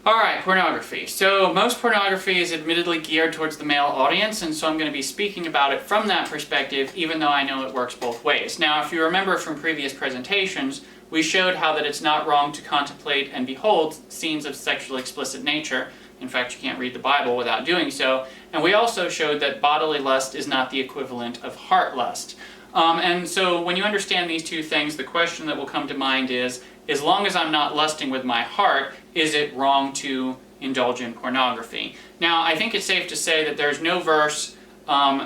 Alright, pornography. So most pornography is admittedly geared towards the male audience, and so I'm going to be speaking about it from that perspective, even though I know it works both ways. Now, if you remember from previous presentations, we showed how that it's not wrong to contemplate and behold scenes of sexually explicit nature. In fact, you can't read the Bible without doing so. And we also showed that bodily lust is not the equivalent of heart lust. And so when you understand these two things, the question that will come to mind is, as long as I'm not lusting with my heart, is it wrong to indulge in pornography? Now, I think it's safe to say that there's no verse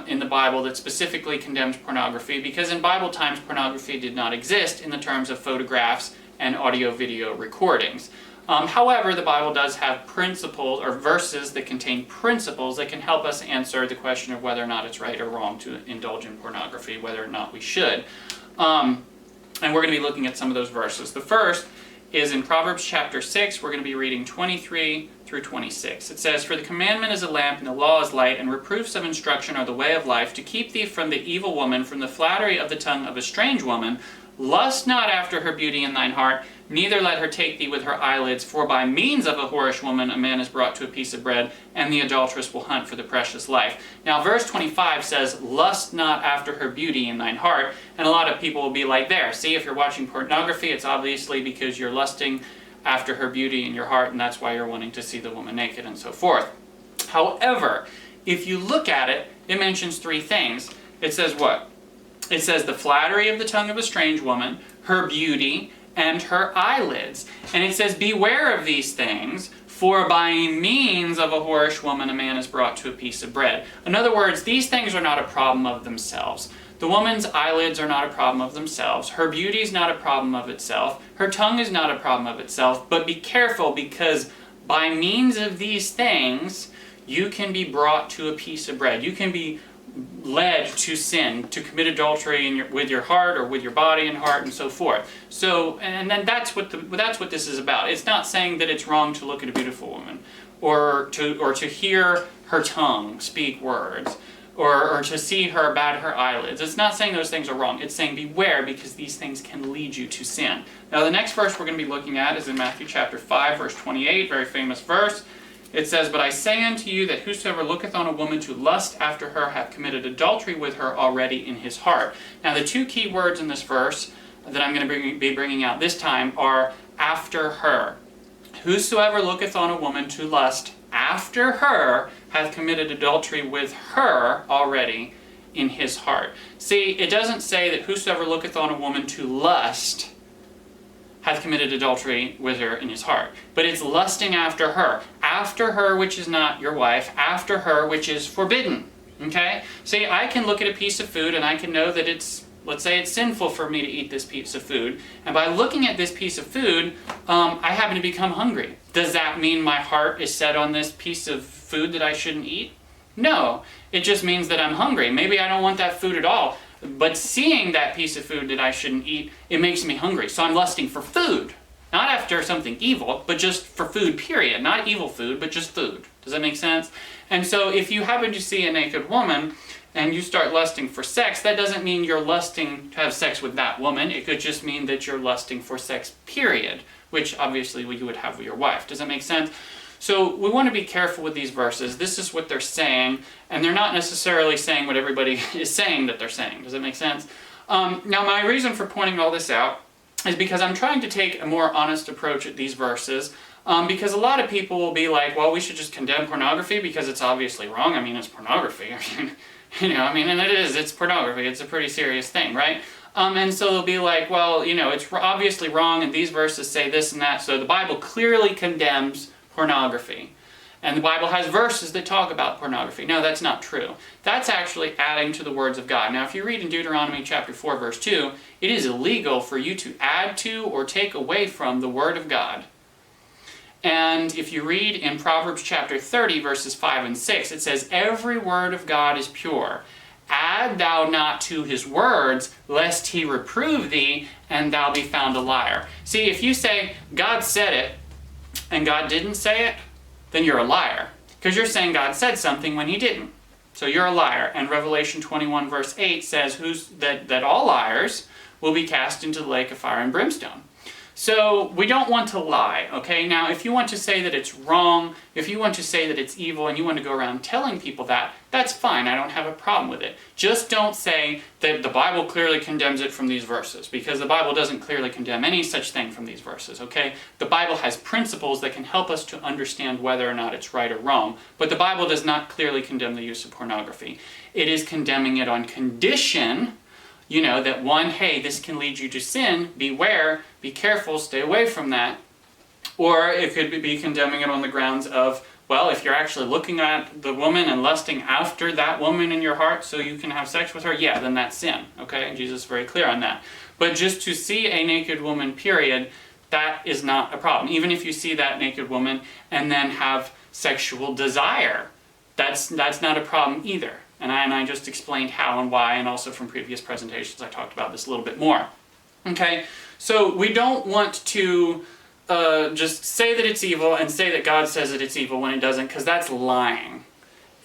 in the Bible that specifically condemns pornography, because in Bible times, pornography did not exist in the terms of photographs and audio-video recordings. However, the Bible does have principles, or verses that contain principles that can help us answer the question of whether or not it's right or wrong to indulge in pornography, whether or not we should. And we're going to be looking at some of those verses. The first is in Proverbs chapter 6. We're going to be reading 23 through 26. It says, "For the commandment is a lamp, and the law is light, and reproofs of instruction are the way of life, to keep thee from the evil woman, from the flattery of the tongue of a strange woman. Lust not after her beauty in thine heart, neither let her take thee with her eyelids. For by means of a whorish woman a man is brought to a piece of bread, and the adulteress will hunt for the precious life." Now verse 25 says, "Lust not after her beauty in thine heart." And a lot of people will be like, there, see, if you're watching pornography, it's obviously because you're lusting after her beauty in your heart, and that's why you're wanting to see the woman naked and so forth. However, if you look at it, it mentions three things. It says what? It says the flattery of the tongue of a strange woman, her beauty, and her eyelids. And it says, beware of these things, for by means of a whorish woman a man is brought to a piece of bread. In other words, these things are not a problem of themselves. The woman's eyelids are not a problem of themselves. Her beauty is not a problem of itself. Her tongue is not a problem of itself. But be careful, because by means of these things, you can be brought to a piece of bread. You can be led to sin, to commit adultery with your heart, or with your body and heart, and so forth. So, and then that's what this is about. It's not saying that it's wrong to look at a beautiful woman, or to hear her tongue speak words, or to see her bat her eyelids. It's not saying those things are wrong. It's saying beware, because these things can lead you to sin. Now, the next verse we're going to be looking at is in Matthew chapter 5, verse 28, very famous verse. It says, "But I say unto you that whosoever looketh on a woman to lust after her hath committed adultery with her already in his heart." Now, the two key words in this verse that I'm going to be bringing out this time are after her. Whosoever looketh on a woman to lust after her hath committed adultery with her already in his heart. See, it doesn't say that whosoever looketh on a woman to lust hath committed adultery with her in his heart. But it's lusting after her which is not your wife, after her which is forbidden. Okay? See, I can look at a piece of food and I can know that let's say it's sinful for me to eat this piece of food. And by looking at this piece of food, I happen to become hungry. Does that mean my heart is set on this piece of food that I shouldn't eat? No. It just means that I'm hungry. Maybe I don't want that food at all. But seeing that piece of food that I shouldn't eat, it makes me hungry. So I'm lusting for food. Not after something evil, but just for food, period. Not evil food, but just food. Does that make sense? And so if you happen to see a naked woman and you start lusting for sex, that doesn't mean you're lusting to have sex with that woman. It could just mean that you're lusting for sex, period, which obviously you would have with your wife. Does that make sense? So we want to be careful with these verses. This is what they're saying, and they're not necessarily saying what everybody is saying that they're saying. Does that make sense? Now, my reason for pointing all this out is because I'm trying to take a more honest approach at these verses, because a lot of people will be like, well, we should just condemn pornography because it's obviously wrong. I mean, it's pornography. And it's pornography. It's a pretty serious thing, right? And so they'll be like, well, it's obviously wrong, and these verses say this and that, so the Bible clearly condemns pornography. And the Bible has verses that talk about pornography. No, that's not true. That's actually adding to the words of God. Now, if you read in Deuteronomy chapter 4, verse 2, it is illegal for you to add to or take away from the word of God. And if you read in Proverbs chapter 30, verses 5 and 6, it says, "Every word of God is pure. Add thou not to his words, lest he reprove thee, and thou be found a liar." See, if you say, God said it, and God didn't say it, then you're a liar. Because you're saying God said something when he didn't. So you're a liar. And Revelation 21 verse 8 says that all liars will be cast into the lake of fire and brimstone. So we don't want to lie, okay? Now, if you want to say that it's wrong, if you want to say that it's evil and you want to go around telling people that, that's fine. I don't have a problem with it. Just don't say that the Bible clearly condemns it from these verses, because the Bible doesn't clearly condemn any such thing from these verses, okay? The Bible has principles that can help us to understand whether or not it's right or wrong, but the Bible does not clearly condemn the use of pornography. It is condemning it on condition, you know, that one, hey, this can lead you to sin, beware, be careful, stay away from that. Or it could be condemning it on the grounds of, well, if you're actually looking at the woman and lusting after that woman in your heart so you can have sex with her, yeah, then that's sin, okay? And Jesus is very clear on that. But just to see a naked woman, period, that is not a problem. Even if you see that naked woman and then have sexual desire, that's not a problem either. And I just explained how and why, and also from previous presentations I talked about this a little bit more. Okay, so we don't want to just say that it's evil and say that God says that it's evil when it doesn't, because that's lying.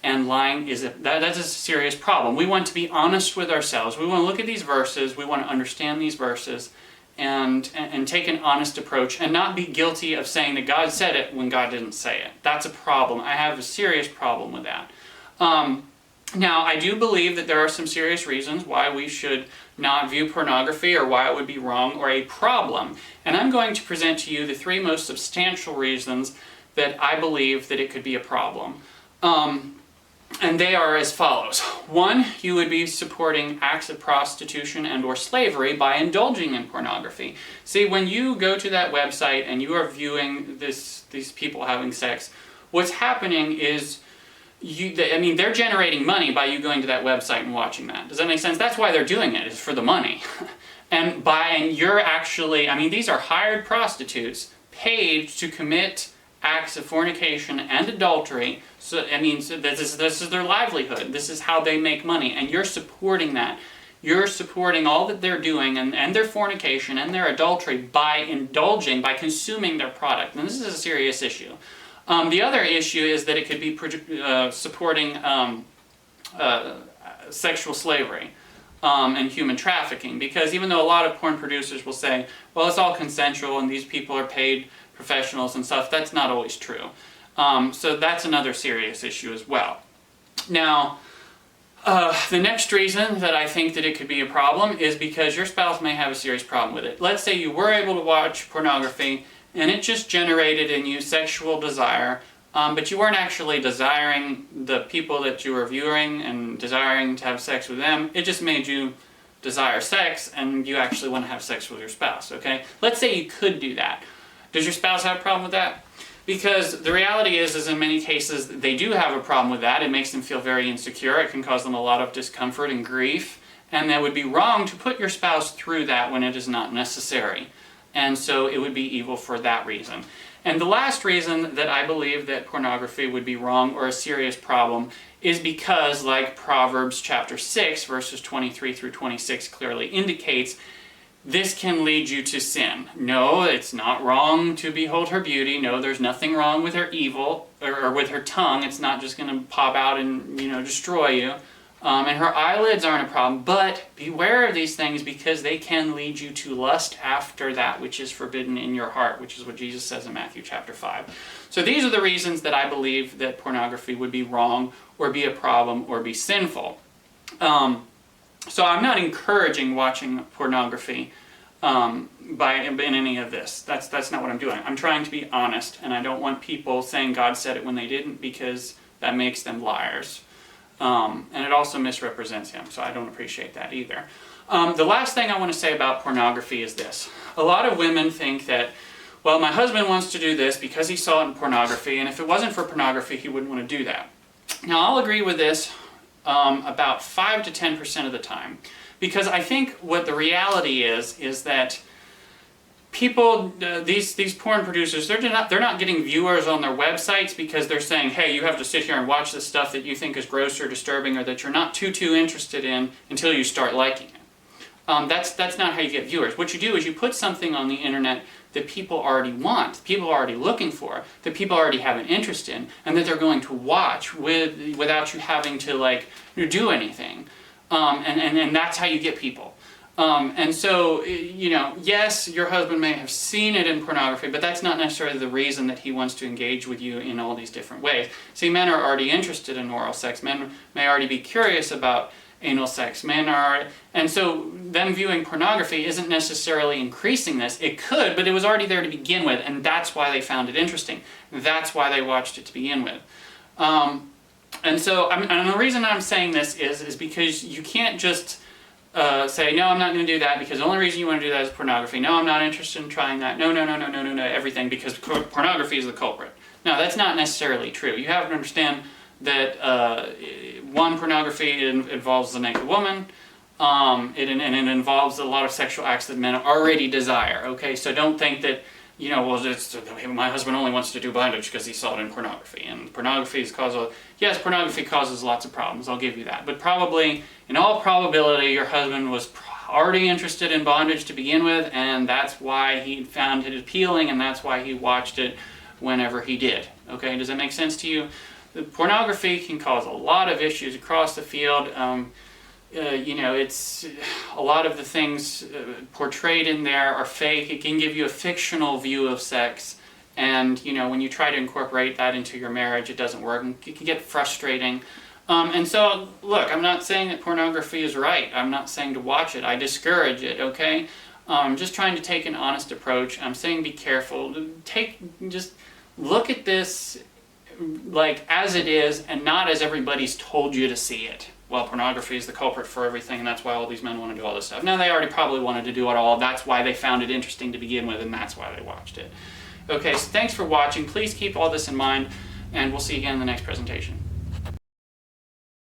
And lying is that's a serious problem. We want to be honest with ourselves. We want to look at these verses, we want to understand these verses, and take an honest approach, and not be guilty of saying that God said it when God didn't say it. That's a problem. I have a serious problem with that. Now, I do believe that there are some serious reasons why we should not view pornography, or why it would be wrong or a problem. And I'm going to present to you the three most substantial reasons that I believe that it could be a problem. And they are as follows. One, you would be supporting acts of prostitution and or slavery by indulging in pornography. See, when you go to that website and you are viewing these people having sex, what's happening is they're generating money by you going to that website and watching that. Does that make sense? That's why they're doing it, is for the money. and you're actually, these are hired prostitutes paid to commit acts of fornication and adultery. So this is their livelihood. This is how they make money, and you're supporting that. You're supporting all that they're doing and their fornication and their adultery by indulging, by consuming their product. And this is a serious issue. The other issue is that it could be supporting sexual slavery and human trafficking, because even though a lot of porn producers will say, well, it's all consensual and these people are paid professionals and stuff, that's not always true. So that's another serious issue as well. Now, the next reason that I think that it could be a problem is because your spouse may have a serious problem with it. Let's say you were able to watch pornography and it just generated in you sexual desire, but you weren't actually desiring the people that you were viewing and desiring to have sex with them. It just made you desire sex, and you actually want to have sex with your spouse, okay? Let's say you could do that. Does your spouse have a problem with that? Because the reality is in many cases, they do have a problem with that. It makes them feel very insecure. It can cause them a lot of discomfort and grief, and that would be wrong to put your spouse through that when it is not necessary. And so it would be evil for that reason. And the last reason that I believe that pornography would be wrong or a serious problem is because, like Proverbs chapter 6, verses 23 through 26 clearly indicates, this can lead you to sin. No, it's not wrong to behold her beauty. No, there's nothing wrong with her evil, or with her tongue. It's not just going to pop out and, destroy you. And her eyelids aren't a problem, but beware of these things, because they can lead you to lust after that which is forbidden in your heart, which is what Jesus says in Matthew chapter 5. So these are the reasons that I believe that pornography would be wrong, or be a problem, or be sinful. So I'm not encouraging watching pornography in any of this. That's not what I'm doing. I'm trying to be honest, and I don't want people saying God said it when they didn't, because that makes them liars. And it also misrepresents him, so I don't appreciate that either. The last thing I want to say about pornography is this. A lot of women think that, well, my husband wants to do this because he saw it in pornography, and if it wasn't for pornography, he wouldn't want to do that. Now, I'll agree with this about 5 to 10% of the time, because I think what the reality is that people, these porn producers, they're not getting viewers on their websites because they're saying, hey, you have to sit here and watch this stuff that you think is gross or disturbing, or that you're not too interested in until you start liking it. That's not how you get viewers. What you do is you put something on the internet that people already want, people are already looking for, that people already have an interest in, and that they're going to watch without you having to do anything. And that's how you get people. And so, yes, your husband may have seen it in pornography, but that's not necessarily the reason that he wants to engage with you in all these different ways. See, men are already interested in oral sex. Men may already be curious about anal sex. And so them viewing pornography isn't necessarily increasing this. It could, but it was already there to begin with, and that's why they found it interesting. That's why they watched it to begin with. And the reason I'm saying this is because you can't just say, no, I'm not going to do that because the only reason you want to do that is pornography. No, I'm not interested in trying that. No, everything because pornography is the culprit. No, that's not necessarily true. You have to understand that, pornography involves the naked woman, and it involves a lot of sexual acts that men already desire, okay? So don't think that, my husband only wants to do bondage because he saw it in pornography. And pornography causes lots of problems, I'll give you that. But probably, in all probability, your husband was already interested in bondage to begin with, and that's why he found it appealing, and that's why he watched it whenever he did. Okay, does that make sense to you? The pornography can cause a lot of issues across the field. It's a lot of the things portrayed in there are fake. It can give you a fictional view of sex, and when you try to incorporate that into your marriage, it doesn't work, and it can get frustrating. And so, look, I'm not saying that pornography is right. I'm not saying to watch it. I discourage it. Okay, I'm just trying to take an honest approach. I'm saying be careful. Just look at this like as it is, and not as everybody's told you to see it. Well, pornography is the culprit for everything, and that's why all these men want to do all this stuff. Now, they already probably wanted to do it all. That's why they found it interesting to begin with, and that's why they watched it. Okay, so thanks for watching. Please keep all this in mind, and we'll see you again in the next presentation.